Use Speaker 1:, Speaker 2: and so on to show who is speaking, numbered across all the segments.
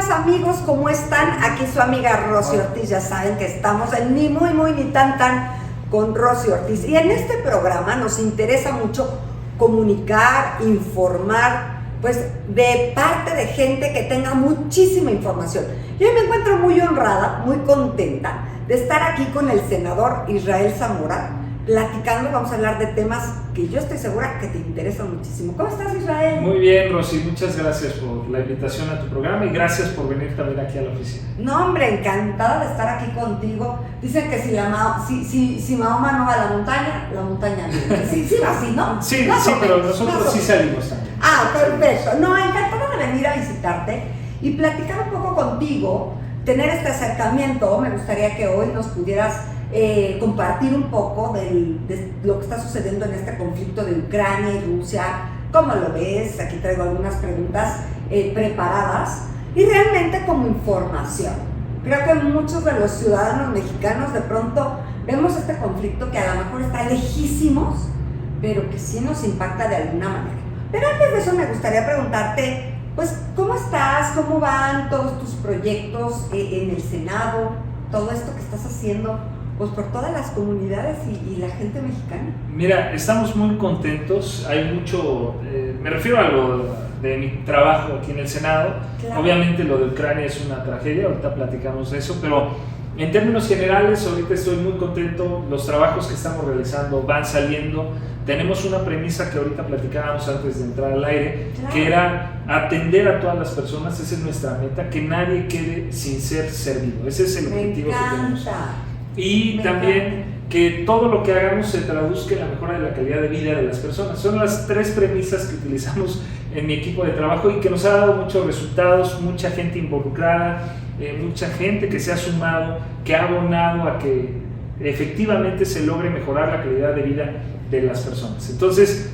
Speaker 1: días, amigos, ¿cómo están? Aquí su amiga Rosy Ortiz. Ya saben que estamos en ni muy ni tan con Rosy Ortiz. Y en este programa nos interesa mucho comunicar, informar, pues de parte de gente que tenga muchísima información. Yo me encuentro muy honrada, muy contenta de estar aquí con el senador Israel Zamora, platicando. Vamos a hablar de temas que yo estoy segura que te interesan muchísimo. ¿Cómo estás, Israel?
Speaker 2: Muy bien, Rosy, muchas gracias por la invitación a tu programa y gracias por venir también aquí a la oficina.
Speaker 1: No, hombre, encantada de estar aquí contigo. Dicen que si Mahoma no va a la montaña viene. Sí, va así, ¿no?
Speaker 2: Sí, pero nosotros sí salimos también.
Speaker 1: Ah, perfecto. No, encantada de venir a visitarte y platicar un poco contigo, tener este acercamiento. Me gustaría que hoy nos pudieras compartir un poco de lo que está sucediendo en este conflicto de Ucrania y Rusia. ¿Cómo lo ves? Aquí traigo algunas preguntas preparadas y realmente como información. Creo que muchos de los ciudadanos mexicanos de pronto vemos este conflicto que a lo mejor está lejísimos, pero que sí nos impacta de alguna manera. Pero antes de eso me gustaría preguntarte, pues, ¿cómo estás? ¿Cómo van todos tus proyectos en el Senado? Todo esto que estás haciendo, pues por todas las comunidades y la gente mexicana.
Speaker 2: Mira, estamos muy contentos, hay mucho, me refiero a lo de mi trabajo aquí en el Senado. Claro. Obviamente lo de Ucrania es una tragedia, ahorita platicamos de eso, pero en términos generales ahorita estoy muy contento, los trabajos que estamos realizando van saliendo. Tenemos una premisa que ahorita platicábamos antes de entrar al aire, claro, que era atender a todas las personas. Esa es nuestra meta, que nadie quede sin ser servido. Ese es el objetivo que tenemos. Y también que todo lo que hagamos se traduzca en la mejora de la calidad de vida de las personas. Son las tres premisas que utilizamos en mi equipo de trabajo y que nos ha dado muchos resultados, mucha gente involucrada, mucha gente que se ha sumado, que ha abonado a que efectivamente se logre mejorar la calidad de vida de las personas. Entonces,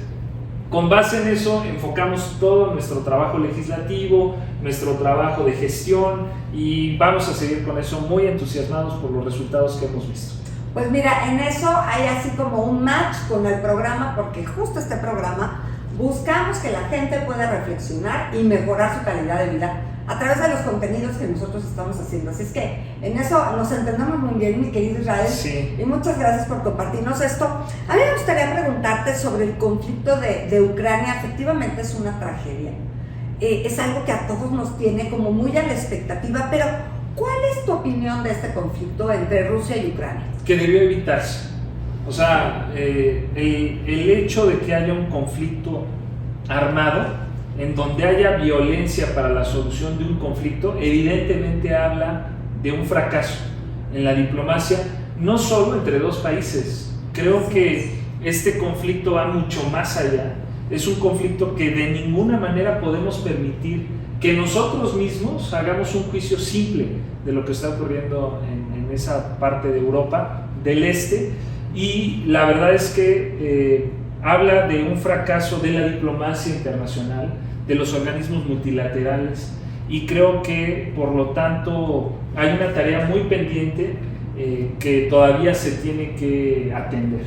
Speaker 2: con base en eso, enfocamos todo nuestro trabajo legislativo, nuestro trabajo de gestión y vamos a seguir con eso muy entusiasmados por los resultados que hemos visto.
Speaker 1: Pues mira, en eso hay así como un match con el programa, porque justo este programa buscamos que la gente pueda reflexionar y mejorar su calidad de vida a través de los contenidos que nosotros estamos haciendo. Así es que en eso nos entendemos muy bien, mi querido Israel.
Speaker 2: Sí.
Speaker 1: Y muchas gracias por compartirnos esto. A mí me gustaría preguntarte sobre el conflicto de Ucrania. Efectivamente es una tragedia. Es algo que a todos nos tiene como muy a la expectativa, pero ¿cuál es tu opinión de este conflicto entre Rusia y Ucrania?
Speaker 2: Que debió evitarse. O sea, el hecho de que haya un conflicto armado en donde haya violencia para la solución de un conflicto, evidentemente habla de un fracaso en la diplomacia, no solo entre dos países. Creo que este conflicto va mucho más allá. Es un conflicto que de ninguna manera podemos permitir que nosotros mismos hagamos un juicio simple de lo que está ocurriendo en esa parte de Europa del Este, y la verdad es que habla de un fracaso de la diplomacia internacional, de los organismos multilaterales, y creo que por lo tanto hay una tarea muy pendiente que todavía se tiene que atender.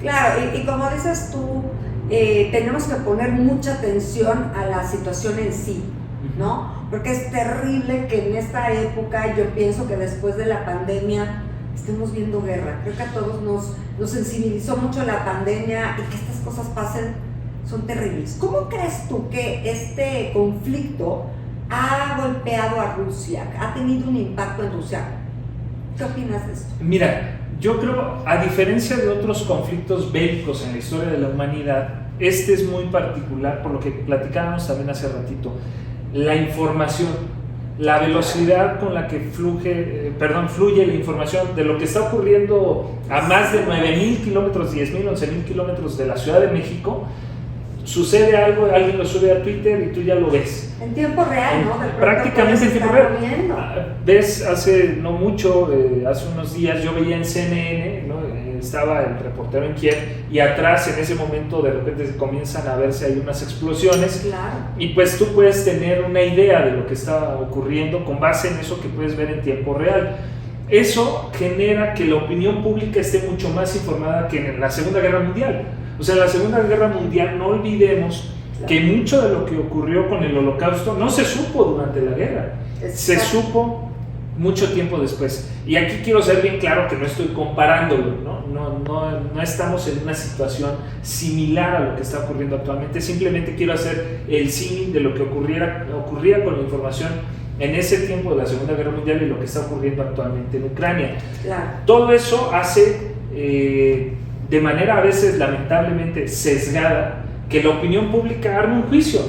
Speaker 1: Claro, y como dices tú, tenemos que poner mucha atención a la situación en sí, ¿no? Porque es terrible que en esta época, yo pienso que después de la pandemia estemos viendo guerra. Creo que a todos nos sensibilizó mucho la pandemia, y que estas cosas pasen son terribles. ¿Cómo crees tú que este conflicto ha golpeado a Rusia, ha tenido un impacto en Rusia? ¿Qué opinas de esto?
Speaker 2: Mira, yo creo, a diferencia de otros conflictos bélicos en la historia de la humanidad, este es muy particular por lo que platicábamos también hace ratito. La información, la velocidad con la que fluye la información de lo que está ocurriendo a más de 9,000 kilómetros, 10,000, 11,000 kilómetros de la Ciudad de México. Sucede algo, alguien lo sube a Twitter y tú ya lo ves.
Speaker 1: En tiempo real, ¿no?
Speaker 2: Prácticamente en tiempo real. Ves, hace no mucho, hace unos días yo veía en CNN, ¿no? Estaba el reportero en Kiev y atrás en ese momento de repente comienzan a verse ahí unas explosiones.
Speaker 1: Claro.
Speaker 2: Y pues tú puedes tener una idea de lo que está ocurriendo con base en eso que puedes ver en tiempo real. Eso genera que la opinión pública esté mucho más informada que en la Segunda Guerra Mundial. O sea, en la Segunda Guerra Mundial no olvidemos que mucho de lo que ocurrió con el Holocausto no se supo durante la guerra. se supo mucho tiempo después. Y aquí quiero ser bien claro que no estoy comparándolo, no estamos en una situación similar a lo que está ocurriendo actualmente, simplemente quiero hacer el símil de lo que ocurría con la información en ese tiempo de la Segunda Guerra Mundial y lo que está ocurriendo actualmente en Ucrania.
Speaker 1: Claro.
Speaker 2: Todo eso hace, de manera a veces lamentablemente sesgada, que la opinión pública arme un juicio.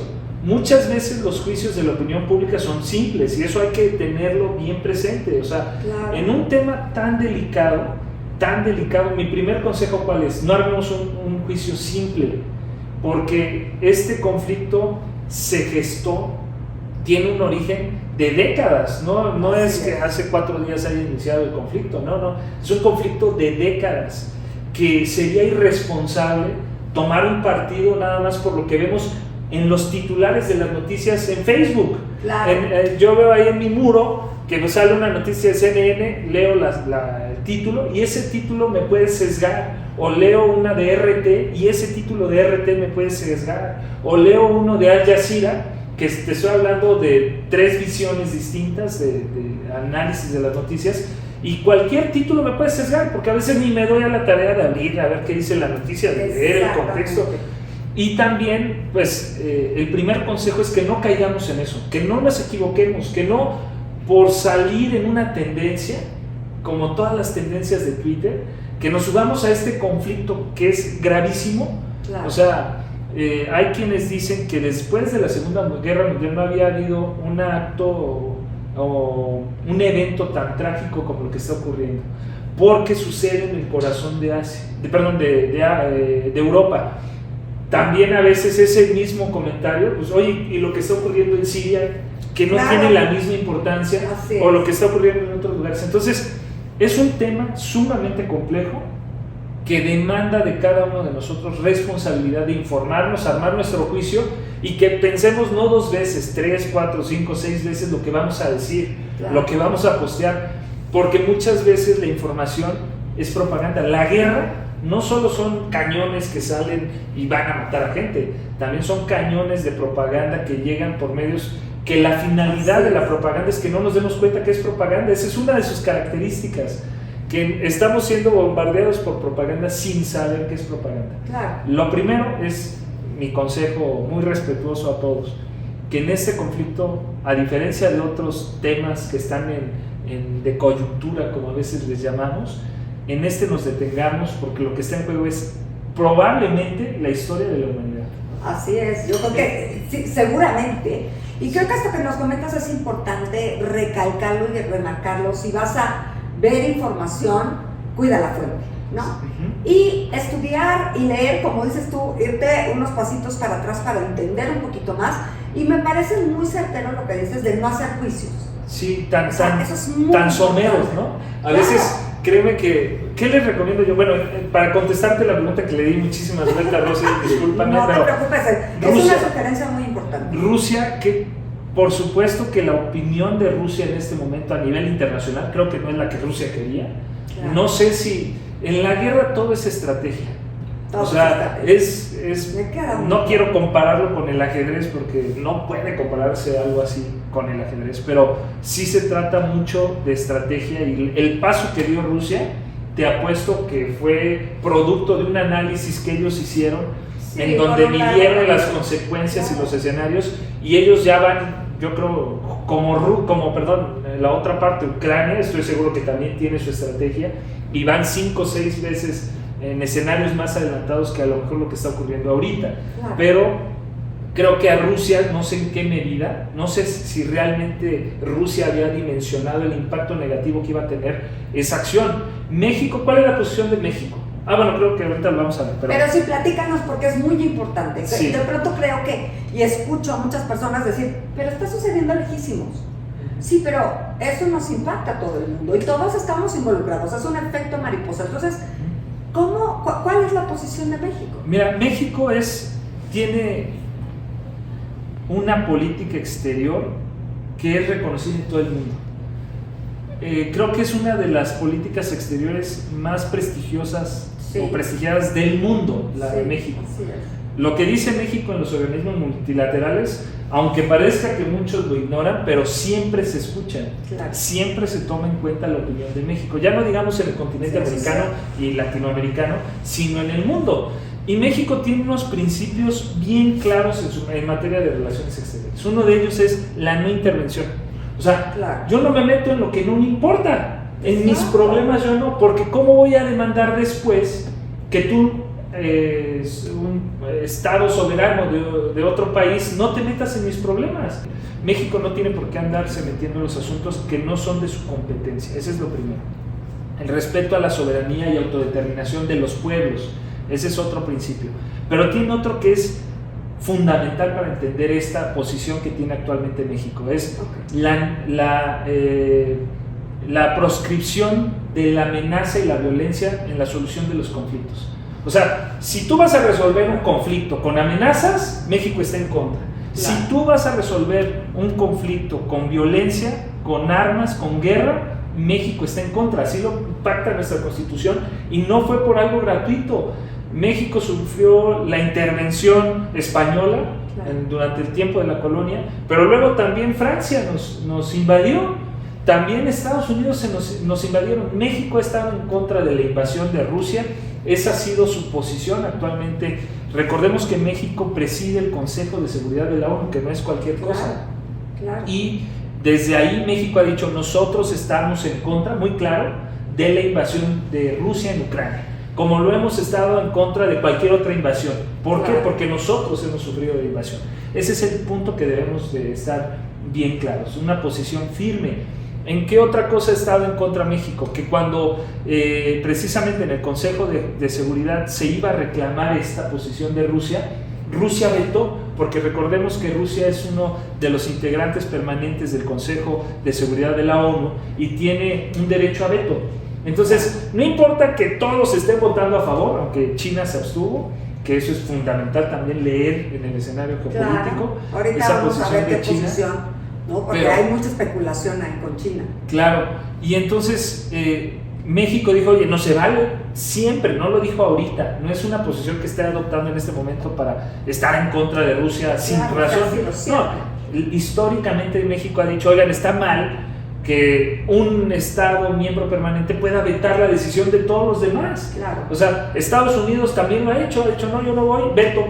Speaker 2: Muchas veces los juicios de la opinión pública son simples y eso hay que tenerlo bien presente. O sea, claro, en un tema tan delicado, mi primer consejo ¿cuál es? No armemos un juicio simple, porque este conflicto se gestó, tiene un origen de décadas, no es que hace 4 días haya iniciado el conflicto, no, es un conflicto de décadas, que sería irresponsable tomar un partido nada más por lo que vemos en los titulares de las noticias en Facebook.
Speaker 1: Claro.
Speaker 2: Yo veo ahí en mi muro que me sale una noticia de CNN, leo el título y ese título me puede sesgar, o leo una de RT y ese título de RT me puede sesgar, o leo uno de Al Jazeera, que te estoy hablando de 3 visiones distintas de análisis de las noticias, y cualquier título me puede sesgar, porque a veces ni me doy a la tarea de abrir a ver qué dice la noticia, de leer el contexto. Y también, pues, el primer consejo es que no caigamos en eso, que no nos equivoquemos, que no por salir en una tendencia, como todas las tendencias de Twitter, que nos subamos a este conflicto que es gravísimo. Claro. O sea, hay quienes dicen que después de la Segunda Guerra Mundial no había habido un acto o un evento tan trágico como lo que está ocurriendo, porque sucede en el corazón de Europa. También a veces ese mismo comentario, pues oye, y lo que está ocurriendo en Siria, que no tiene la misma importancia, o lo que está ocurriendo en otros lugares. Entonces, es un tema sumamente complejo que demanda de cada uno de nosotros responsabilidad de informarnos, armar nuestro juicio y que pensemos no 2 veces, 3, 4, 5, 6 veces lo que vamos a decir, lo que vamos a postear, porque muchas veces la información es propaganda. La guerra no solo son cañones que salen y van a matar a gente, también son cañones de propaganda que llegan por medios que la finalidad de la propaganda es que no nos demos cuenta que es propaganda. Esa es una de sus características, que estamos siendo bombardeados por propaganda sin saber qué es propaganda. Claro. Lo primero es mi consejo muy respetuoso a todos, que en este conflicto, a diferencia de otros temas que están de coyuntura, como a veces les llamamos, en este nos detengamos, porque lo que está en juego es probablemente la historia de la humanidad.
Speaker 1: Así es, yo creo que sí, seguramente, y creo que esto que nos comentas es importante recalcarlo y remarcarlo. Si vas a ver información, cuida la fuente, ¿no? Uh-huh. Y estudiar y leer, como dices tú, irte unos pasitos para atrás para entender un poquito más, y me parece muy certero lo que dices de no hacer juicios.
Speaker 2: Sí, tan someros, ¿no? A veces, créeme que, ¿qué les recomiendo yo? Bueno, para contestarte la pregunta que le di muchísimas vueltas, Rosy, discúlpame,
Speaker 1: no
Speaker 2: pero...
Speaker 1: No te preocupes, es una sugerencia muy importante.
Speaker 2: Rusia, que por supuesto que la opinión de Rusia en este momento a nivel internacional, creo que no es la que Rusia quería. Claro. No sé si... En la guerra todo es estrategia. O sea, no quiero compararlo con el ajedrez, porque no puede compararse algo así con el ajedrez, pero sí se trata mucho de estrategia, y el paso que dio Rusia, te apuesto que fue producto de un análisis que ellos hicieron, en donde midieron las consecuencias y los escenarios, y ellos ya van, yo creo, la otra parte, Ucrania, estoy seguro que también tiene su estrategia, y van 5 o 6 veces en escenarios más adelantados que a lo mejor lo que está ocurriendo ahorita. Claro. Pero creo que a Rusia, no sé en qué medida, no sé si realmente Rusia había dimensionado el impacto negativo que iba a tener esa acción. México, ¿cuál es la posición de México? Bueno, creo que ahorita lo vamos a ver.
Speaker 1: Pero sí, platícanos, porque es muy importante.
Speaker 2: Sí.
Speaker 1: De pronto creo que, y escucho a muchas personas decir, pero está sucediendo lejísimos. Sí, pero eso nos impacta a todo el mundo y todos estamos involucrados, es un efecto mariposa. Entonces, ¿cuál es la posición de México?
Speaker 2: Mira, México tiene una política exterior que es reconocida en todo el mundo. Creo que es una de las políticas exteriores más prestigiosas o prestigiadas del mundo, la de México. Lo que dice México en los organismos multilaterales, aunque parezca que muchos lo ignoran, pero siempre se escuchan, siempre se toma en cuenta la opinión de México, ya no digamos en el continente americano y latinoamericano, sino en el mundo. Y México tiene unos principios bien claros en materia de relaciones exteriores. Uno de ellos es la no intervención. O sea, yo no me meto en lo que no me importa, en mis problemas yo no, porque ¿cómo voy a demandar después que tú, un estado soberano de otro país, no te metas en mis problemas? México no tiene por qué andarse metiendo en los asuntos que no son de su competencia. Ese es lo primero. El respeto a la soberanía y autodeterminación de los pueblos, ese es otro principio. Pero tiene otro que es fundamental para entender esta posición que tiene actualmente México, es la proscripción de la amenaza y la violencia en la solución de los conflictos. O sea, si tú vas a resolver un conflicto con amenazas, México está en contra. Si tú vas a resolver un conflicto con violencia, con armas, con guerra, México está en contra. Así lo pacta nuestra Constitución y no fue por algo gratuito. México sufrió la intervención española durante el tiempo de la colonia, pero luego también Francia nos invadió, también Estados Unidos nos invadieron. México ha estado en contra de la invasión de Rusia, esa ha sido su posición actualmente. Recordemos que México preside el Consejo de Seguridad de la ONU, que no es cualquier cosa. Y desde ahí México ha dicho, nosotros estamos en contra, muy claro, de la invasión de Rusia en Ucrania, como lo hemos estado en contra de cualquier otra invasión. ¿Por qué? Porque nosotros hemos sufrido de invasión. Ese es el punto que debemos de estar bien claros, una posición firme. ¿En qué otra cosa ha estado en contra México? Que cuando precisamente en el Consejo de Seguridad se iba a reclamar esta posición de Rusia, Rusia vetó, porque recordemos que Rusia es uno de los integrantes permanentes del Consejo de Seguridad de la ONU y tiene un derecho a veto. Entonces, no importa que todos estén votando a favor, aunque China se abstuvo, que eso es fundamental también leer en el escenario geopolítico,
Speaker 1: ahorita
Speaker 2: esa
Speaker 1: vamos
Speaker 2: posición
Speaker 1: a ver
Speaker 2: de
Speaker 1: qué
Speaker 2: China.
Speaker 1: Posición. ¿No? Porque hay mucha especulación ahí con China.
Speaker 2: Claro, y entonces México dijo, oye, no se vale, siempre, no lo dijo ahorita, no es una posición que esté adoptando en este momento para estar en contra de Rusia sin razón. No, históricamente México ha dicho, oigan, está mal que un Estado miembro permanente pueda vetar la decisión de todos los demás. O sea, Estados Unidos también lo ha dicho, no, yo no voy, veto.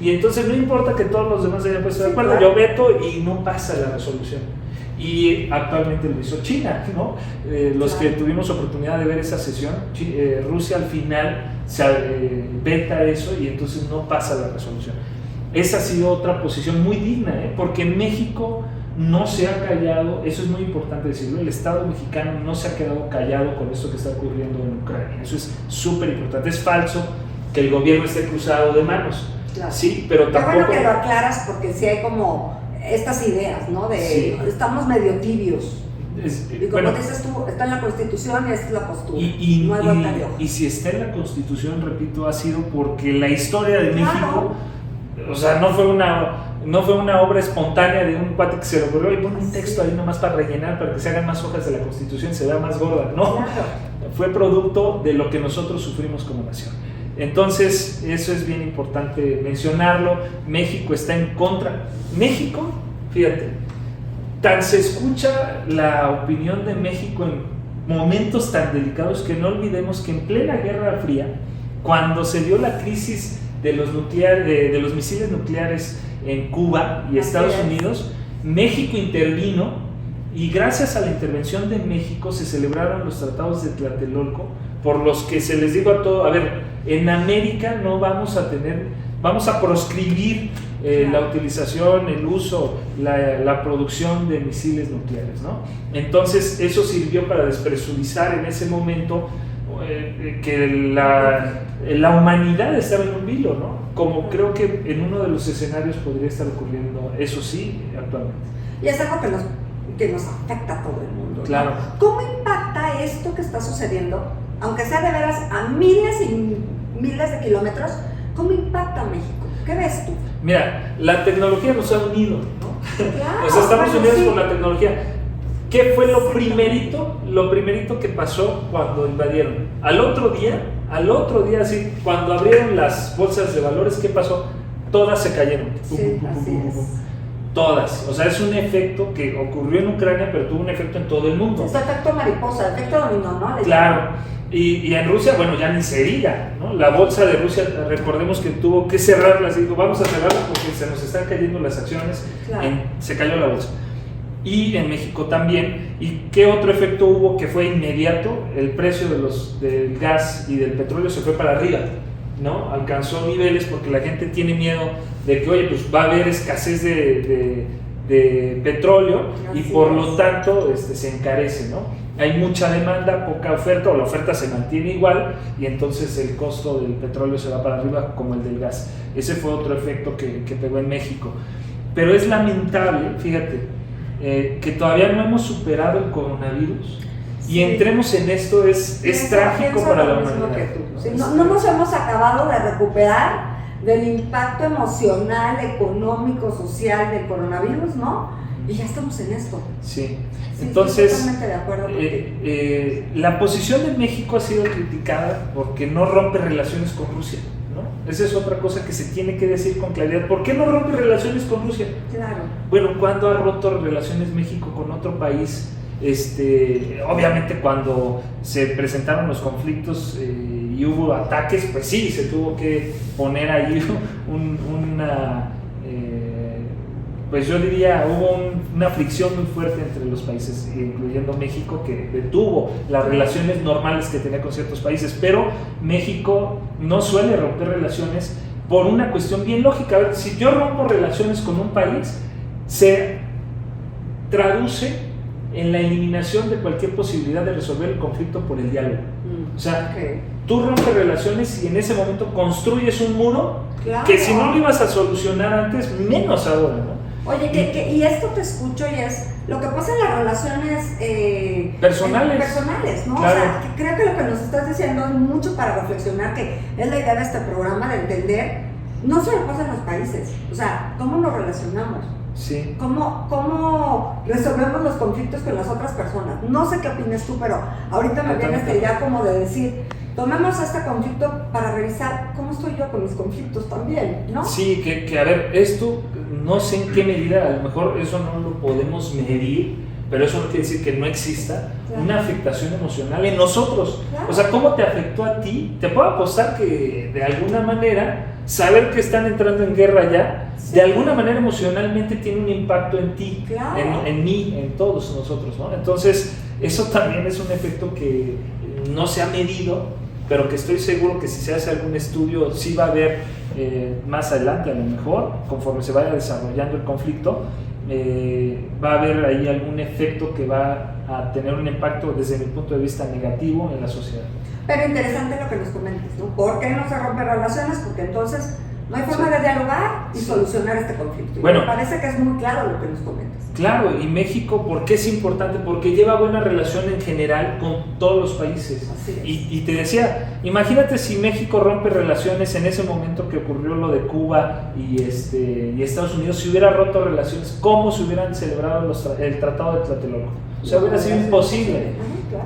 Speaker 2: Y entonces no importa que todos los demás hayan puesto de acuerdo, yo veto y no pasa la resolución. Y actualmente lo hizo China, ¿no? Los que tuvimos oportunidad de ver esa sesión, Rusia al final veta eso y entonces no pasa la resolución. Esa ha sido otra posición muy digna, porque México no se ha callado, eso es muy importante decirlo, el Estado mexicano no se ha quedado callado con esto que está ocurriendo en Ucrania. Eso es súper importante. Es falso que el gobierno esté cruzado de manos. Sí, pero tampoco...
Speaker 1: Qué bueno que lo aclaras porque sí hay como estas ideas, ¿no? De estamos medio tibios. Y como dices tú, está en la Constitución y esta es la postura. No hay vuelta de hoja.
Speaker 2: Y si está en la Constitución, repito, ha sido porque la historia de México, o sea, no fue una obra espontánea de un cuate que se le ocurrió y pone un texto ahí nomás para rellenar, para que se hagan más hojas de la Constitución, se vea más gorda. No, fue producto de lo que nosotros sufrimos como nación. Entonces, eso es bien importante mencionarlo. México está en contra. México, fíjate, tan se escucha la opinión de México en momentos tan delicados que no olvidemos que en plena Guerra Fría, cuando se dio la crisis de los misiles nucleares en Cuba y Estados Unidos, México intervino y gracias a la intervención de México se celebraron los tratados de Tlatelolco, por los que se les dijo a todo, a ver, en América no vamos a proscribir la utilización, el uso, la producción de misiles nucleares, ¿no? Entonces eso sirvió para despresurizar en ese momento que la humanidad estaba en un vilo, ¿no? Como creo que en uno de los escenarios podría estar ocurriendo, eso sí, actualmente.
Speaker 1: Y es algo que nos afecta a todo el mundo, ¿no?
Speaker 2: Claro.
Speaker 1: ¿Cómo impacta esto que está sucediendo, aunque sea de veras a miles y miles de kilómetros? ¿Cómo impacta a México? ¿Qué ves tú?
Speaker 2: Mira, la tecnología nos ha unido, ¿no?
Speaker 1: Claro,
Speaker 2: o sea, estamos unidos por la tecnología. ¿Qué fue lo primerito que pasó cuando invadieron? Al otro día, así, cuando abrieron las bolsas de valores, ¿qué pasó? todas se cayeron.
Speaker 1: Sí, así es.
Speaker 2: Todas. O sea, es un efecto que ocurrió en Ucrania, pero tuvo un efecto en todo el mundo.
Speaker 1: Es efecto mariposa, efecto dominó, ¿no?
Speaker 2: Claro. Y en Rusia, bueno, ya ni se diga, ¿no? La bolsa de Rusia, recordemos que tuvo que cerrarla, así dijo, vamos a cerrarla porque se nos están cayendo las acciones,
Speaker 1: claro.
Speaker 2: Se cayó la bolsa. Y en México también. ¿Y qué otro efecto hubo que fue inmediato? El precio del gas y del petróleo se fue para arriba, ¿no? Alcanzó niveles porque la gente tiene miedo de que, oye, pues va a haber escasez de petróleo y por lo tanto se encarece, ¿no? Hay mucha demanda, poca oferta, o la oferta se mantiene igual y entonces el costo del petróleo se va para arriba como el del gas. Ese fue otro efecto que pegó en México. Pero es lamentable, fíjate, que todavía no hemos superado el coronavirus. Y entremos en esto, es trágico para la humanidad.
Speaker 1: Sí, no nos hemos acabado de recuperar del impacto emocional, económico, social del coronavirus, ¿no? Y ya estamos en esto.
Speaker 2: Sí. Entonces,
Speaker 1: totalmente de acuerdo
Speaker 2: la posición de México ha sido criticada porque no rompe relaciones con Rusia, ¿no? Esa es otra cosa que se tiene que decir con claridad. ¿Por qué no rompe relaciones con Rusia?
Speaker 1: Claro.
Speaker 2: Bueno, ¿cuándo ha roto relaciones México con otro país? Obviamente cuando se presentaron los conflictos y hubo ataques, pues sí, se tuvo que poner ahí pues yo diría, hubo una fricción muy fuerte entre los países, incluyendo México, que detuvo las relaciones normales que tenía con ciertos países, pero México no suele romper relaciones por una cuestión bien lógica. A ver, si yo rompo relaciones con un país, se traduce en la eliminación de cualquier posibilidad de resolver el conflicto por el diálogo. O sea, tú rompes relaciones y en ese momento construyes un muro, claro, que si no lo ibas a solucionar antes, menos ahora, ¿no?
Speaker 1: Oye, y esto te escucho y es lo que pasa en las relaciones personales, ¿no? Claro. O sea, que creo que lo que nos estás diciendo es mucho para reflexionar, que es la idea de este programa, de entender, no solo pasa en los países, o sea, cómo nos relacionamos.
Speaker 2: Sí.
Speaker 1: ¿Cómo resolvemos los conflictos con las otras personas? No sé qué opinas tú, pero ahorita me viene esta idea como de decir, tomemos este conflicto para revisar cómo estoy yo con mis conflictos también, ¿no?
Speaker 2: Sí, que a ver, esto no sé en qué medida, a lo mejor eso no lo podemos medir, pero eso no quiere decir que no exista, claro, una afectación emocional en nosotros. Claro. O sea, ¿cómo te afectó a ti? Te puedo apostar que de alguna manera saber que están entrando en guerra ya, sí, de alguna manera emocionalmente tiene un impacto en ti, claro, en mí, en todos nosotros, ¿no? Entonces, eso también es un efecto que no se ha medido, pero que estoy seguro que si se hace algún estudio sí va a haber más adelante, a lo mejor, conforme se vaya desarrollando el conflicto, va a haber ahí algún efecto que va a tener un impacto desde mi punto de vista negativo en la sociedad.
Speaker 1: Pero interesante lo que nos comentas, ¿no? ¿Por qué no se rompen relaciones? Porque entonces no hay forma, sí, de dialogar y, sí, solucionar este conflicto. Y bueno, me parece que es muy claro lo que nos comentas.
Speaker 2: Claro, y México, ¿por qué es importante? Porque lleva buena relación en general con todos los países.
Speaker 1: Así es.
Speaker 2: Y te decía, imagínate si México rompe relaciones en ese momento que ocurrió lo de Cuba y Estados Unidos, si hubiera roto relaciones, ¿cómo se hubieran celebrado el Tratado de Tlatelolco? O sea, hubiera sido imposible.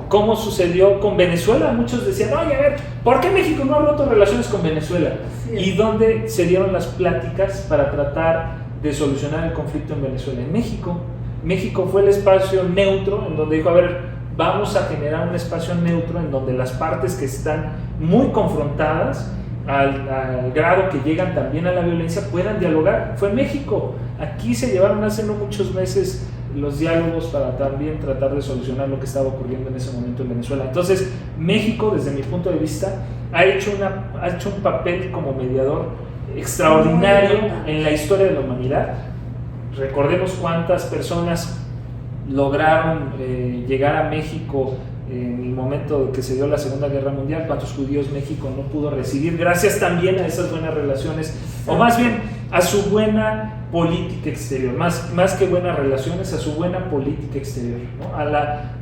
Speaker 2: ¿Cómo sucedió con Venezuela? Muchos decían, oye, a ver, ¿por qué México no ha roto relaciones con Venezuela? ¿Y dónde se dieron las pláticas para tratar de solucionar el conflicto en Venezuela? En México. México fue el espacio neutro en donde dijo, a ver, vamos a generar un espacio neutro en donde las partes que están muy confrontadas al grado que llegan también a la violencia puedan dialogar. Fue México. Aquí se llevaron hace no muchos meses los diálogos para también tratar de solucionar lo que estaba ocurriendo en ese momento en Venezuela. Entonces, México, desde mi punto de vista, ha hecho un papel como mediador extraordinario en la historia de la humanidad. Recordemos cuántas personas lograron llegar a México en el momento que se dio la Segunda Guerra Mundial, cuántos judíos México no pudo recibir, gracias también a esas buenas relaciones, o más bien a su buena política exterior, más que buenas relaciones, a su buena política exterior, ¿no?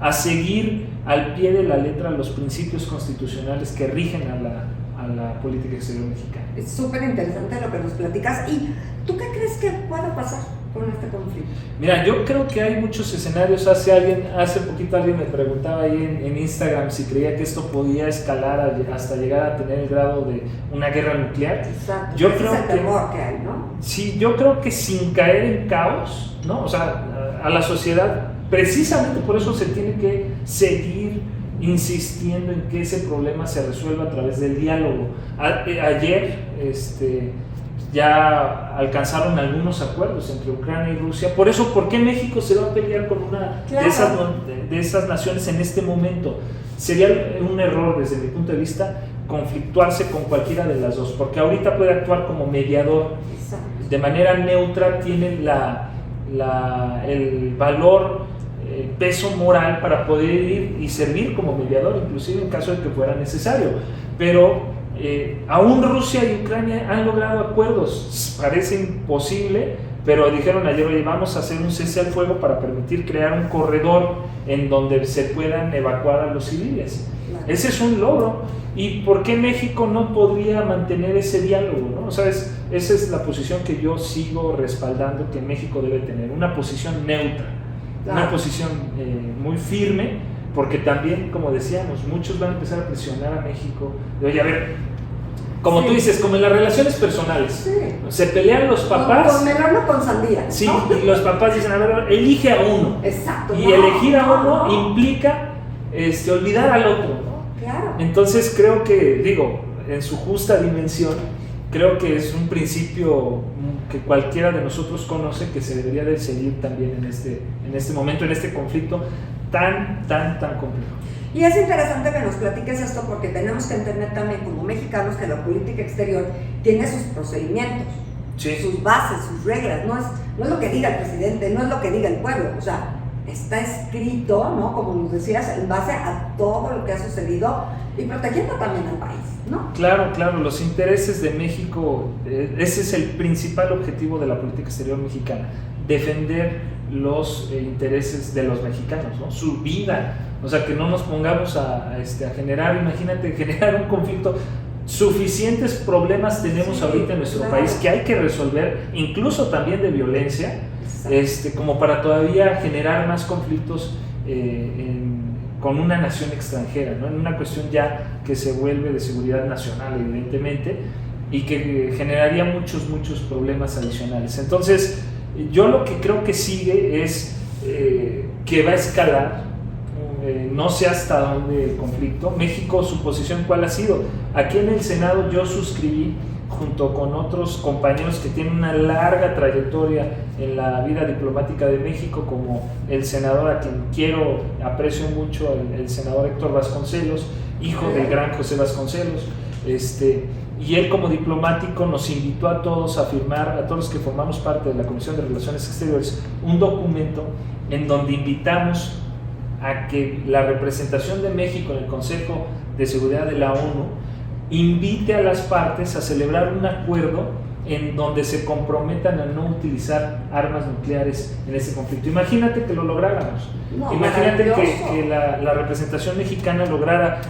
Speaker 2: A seguir al pie de la letra los principios constitucionales que rigen a la política exterior mexicana.
Speaker 1: Es súper interesante lo que nos platicas. ¿Y tú qué crees que pueda pasar? con este conflicto?
Speaker 2: Mira, yo creo que hay muchos escenarios. Hace poquito alguien me preguntaba ahí en Instagram si creía que esto podía escalar hasta llegar a tener el grado de una guerra nuclear.
Speaker 1: Exacto.
Speaker 2: Yo
Speaker 1: Ese
Speaker 2: creo
Speaker 1: es el temor que hay, ¿no?
Speaker 2: Sí, yo creo que sin caer en caos, ¿no? O sea, a la sociedad, precisamente por eso se tiene que seguir insistiendo en que ese problema se resuelva a través del diálogo. Ayer, ya alcanzaron algunos acuerdos entre Ucrania y Rusia. Por eso, ¿por qué México se va a pelear con una de esas naciones en este momento? Sería un error desde mi punto de vista conflictuarse con cualquiera de las dos, porque ahorita puede actuar como mediador.
Speaker 1: Exacto.
Speaker 2: De manera neutra, tiene el valor, el peso moral para poder ir y servir como mediador, inclusive en caso de que fuera necesario. Pero aún Rusia y Ucrania han logrado acuerdos. Parece imposible, pero dijeron ayer: oye, vamos a hacer un cese al fuego para permitir crear un corredor en donde se puedan evacuar a los civiles.
Speaker 1: Claro.
Speaker 2: Ese es un logro. ¿Y por qué México no podría mantener ese diálogo, ¿no? O sea, esa es la posición que yo sigo respaldando, que México debe tener, una posición neutra, una posición muy firme, porque también, como decíamos, muchos van a empezar a presionar a México de: oye, a ver, como tú dices, como en las relaciones personales, se pelean los papás.
Speaker 1: Con melón o con sandía.
Speaker 2: Sí,
Speaker 1: ¿no?
Speaker 2: y los papás dicen: a ver, elige a uno.
Speaker 1: Exacto.
Speaker 2: Y elegir a uno implica olvidar al otro, ¿no?
Speaker 1: Claro.
Speaker 2: Entonces creo que, en su justa dimensión, creo que es un principio que cualquiera de nosotros conoce, que se debería de seguir también en este momento, en este conflicto tan complejo.
Speaker 1: Y es interesante que nos platiques esto, porque tenemos que entender también como mexicanos que la política exterior tiene sus procedimientos, sus bases, sus reglas. No es lo que diga el presidente, no es lo que diga el pueblo. O sea, está escrito, ¿no? Como nos decías, en base a todo lo que ha sucedido y protegiendo también al país, ¿no?
Speaker 2: Claro, los intereses de México, ese es el principal objetivo de la política exterior mexicana: defender los intereses de los mexicanos, ¿no? Su vida. O sea, que no nos pongamos a generar, imagínate, generar un conflicto. Suficientes problemas tenemos ahorita en nuestro país que hay que resolver, incluso también de violencia, como para todavía generar más conflictos con una nación extranjera, ¿no? En una cuestión ya que se vuelve de seguridad nacional, evidentemente, y que generaría muchos problemas adicionales. Entonces, yo lo que creo que sigue es que va a escalar. No sé hasta dónde el conflicto. México, su posición, ¿cuál ha sido? Aquí en el Senado yo suscribí, junto con otros compañeros que tienen una larga trayectoria en la vida diplomática de México, como el senador a quien aprecio mucho, el senador Héctor Vasconcelos, hijo del gran José Vasconcelos, y él, como diplomático, nos invitó a todos a firmar, a todos los que formamos parte de la Comisión de Relaciones Exteriores, un documento en donde invitamos a que la representación de México en el Consejo de Seguridad de la ONU invite a las partes a celebrar un acuerdo en donde se comprometan a no utilizar armas nucleares en ese conflicto. Imagínate que lo lográramos. Imagínate que la representación mexicana lograra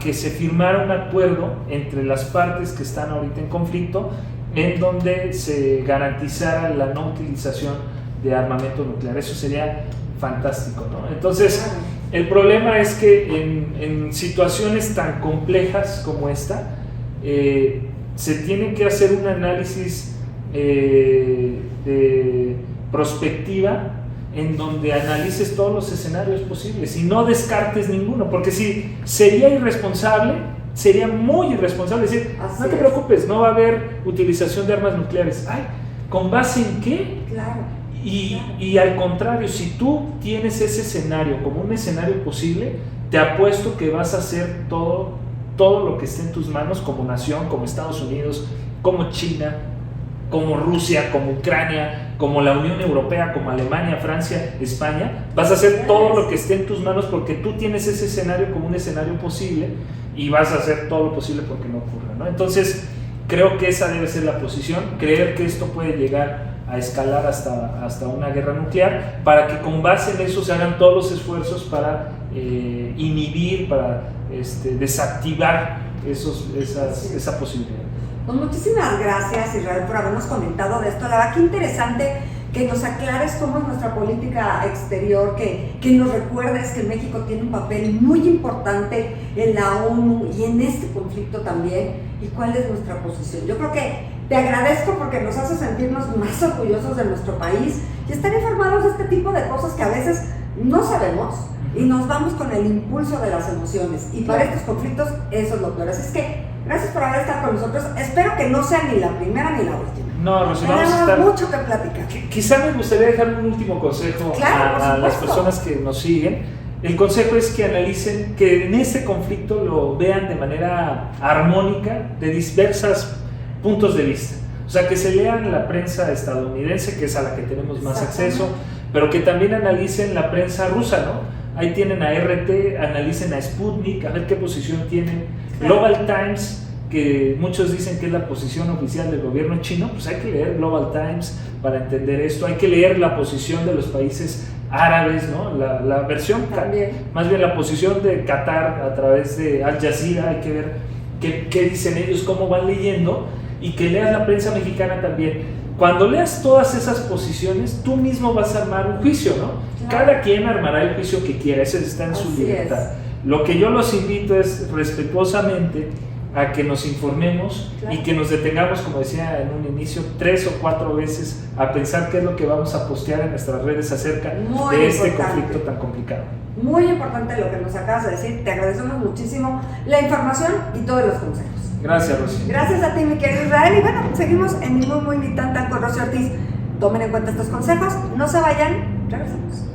Speaker 2: que se firmara un acuerdo entre las partes que están ahorita en conflicto, en donde se garantizara la no utilización de armamento nuclear. Eso sería fantástico, ¿no? Entonces, el problema es que en situaciones tan complejas como esta, se tiene que hacer un análisis de prospectiva, en donde analices todos los escenarios posibles y no descartes ninguno, porque si sería irresponsable, sería muy irresponsable decir: no te preocupes, no va a haber utilización de armas nucleares. Ay, ¿con base en qué?
Speaker 1: Claro.
Speaker 2: Y al contrario, si tú tienes ese escenario como un escenario posible, te apuesto que vas a hacer todo lo que esté en tus manos como nación, como Estados Unidos, como China, como Rusia, como Ucrania, como la Unión Europea, como Alemania, Francia, España. Vas a hacer todo lo que esté en tus manos porque tú tienes ese escenario como un escenario posible, y vas a hacer todo lo posible porque no ocurra, ¿no? Entonces, creo que esa debe ser la posición: creer que esto puede llegar a escalar hasta una guerra nuclear, para que con base en eso se hagan todos los esfuerzos para inhibir, para desactivar esa posibilidad.
Speaker 1: Pues muchísimas gracias, Israel, por habernos comentado de esto. La verdad, qué interesante que nos aclares cómo es nuestra política exterior, que nos recuerdes que México tiene un papel muy importante en la ONU y en este conflicto también, y cuál es nuestra posición. Yo creo que te agradezco porque nos hace sentirnos más orgullosos de nuestro país y estar informados de este tipo de cosas que a veces no sabemos y nos vamos con el impulso de las emociones, y para estos conflictos eso es lo peor. Así es que gracias por haber estado con nosotros. Espero que no sea ni la primera ni la última.
Speaker 2: No, Rosy, vamos a estar...
Speaker 1: Tenemos mucho que platicar.
Speaker 2: Quizá me gustaría dejar un último consejo a las personas que nos siguen. El consejo es que analicen, que en este conflicto lo vean de manera armónica, de diversos puntos de vista. O sea, que se lean la prensa estadounidense, que es a la que tenemos más acceso, pero que también analicen la prensa rusa, ¿no? Ahí tienen a RT, analicen a Sputnik, a ver qué posición tienen. Global Times, que muchos dicen que es la posición oficial del gobierno chino, pues hay que leer Global Times para entender esto. Hay que leer la posición de los países árabes, ¿no? La versión, más bien la posición de Qatar a través de Al Jazeera. Hay que ver qué dicen ellos, cómo van leyendo, y que leas la prensa mexicana también. Cuando leas todas esas posiciones, tú mismo vas a armar un juicio, ¿no? Cada quien armará el juicio que quiera, ese está en su libertad. Lo que yo los invito es respetuosamente a que nos informemos y que nos detengamos, como decía en un inicio, 3 o 4 veces a pensar qué es lo que vamos a postear en nuestras redes acerca de este conflicto tan complicado. Muy importante lo que nos acabas de decir, te agradecemos muchísimo la información y todos los consejos. Gracias, Rosy. Gracias a ti, mi querido Israel, y bueno, seguimos en Muy Tan con Rosy Ortiz. Tomen en cuenta estos consejos, no se vayan, regresamos.